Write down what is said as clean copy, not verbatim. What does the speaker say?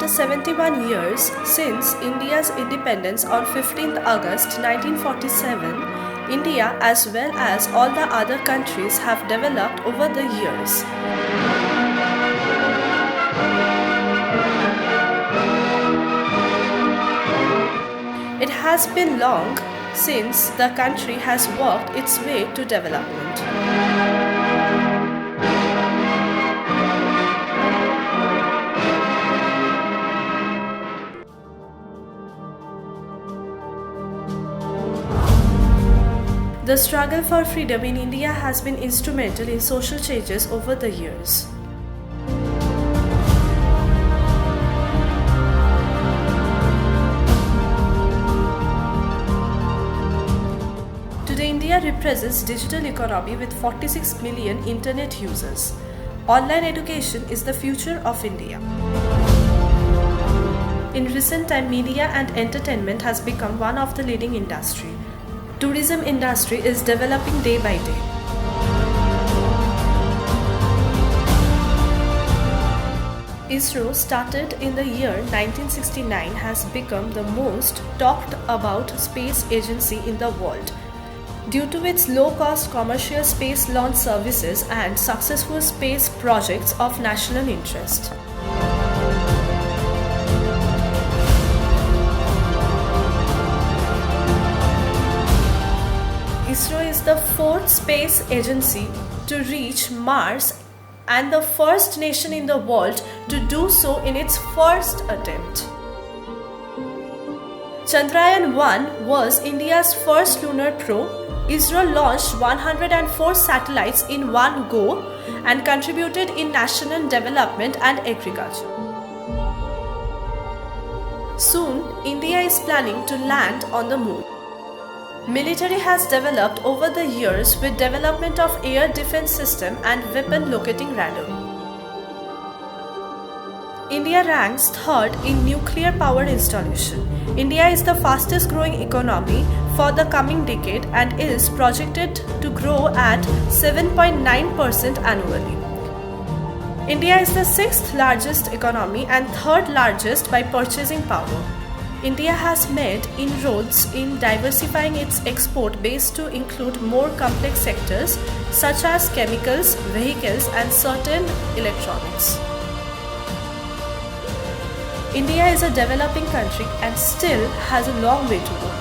After 71 years since India's independence on 15th August 1947, India as well as all the other countries have developed over the years. It has been long since the country has walked its way to development. The struggle for freedom in India has been instrumental in social changes over the years. Today, India represents digital economy with 46 million internet users. Online education is the future of India. In recent time, media and entertainment has become one of the leading industry. Tourism industry is developing day by day. ISRO, started in the year 1969, has become the most talked about space agency in the world due to its low-cost commercial space launch services and successful space projects of national interest. ISRO is the fourth space agency to reach Mars and the first nation in the world to do so in its first attempt. Chandrayaan-1 was India's first lunar probe. ISRO launched 104 satellites in one go and contributed in national development and agriculture. Soon, India is planning to land on the moon. Military has developed over the years with development of air defense system and weapon locating radar. India ranks third in nuclear power installation. India is the fastest growing economy for the coming decade and is projected to grow at 7.9% annually. India is the sixth largest economy and third largest by purchasing power. India has made inroads in diversifying its export base to include more complex sectors such as chemicals, vehicles, and certain electronics. India is a developing country and still has a long way to go.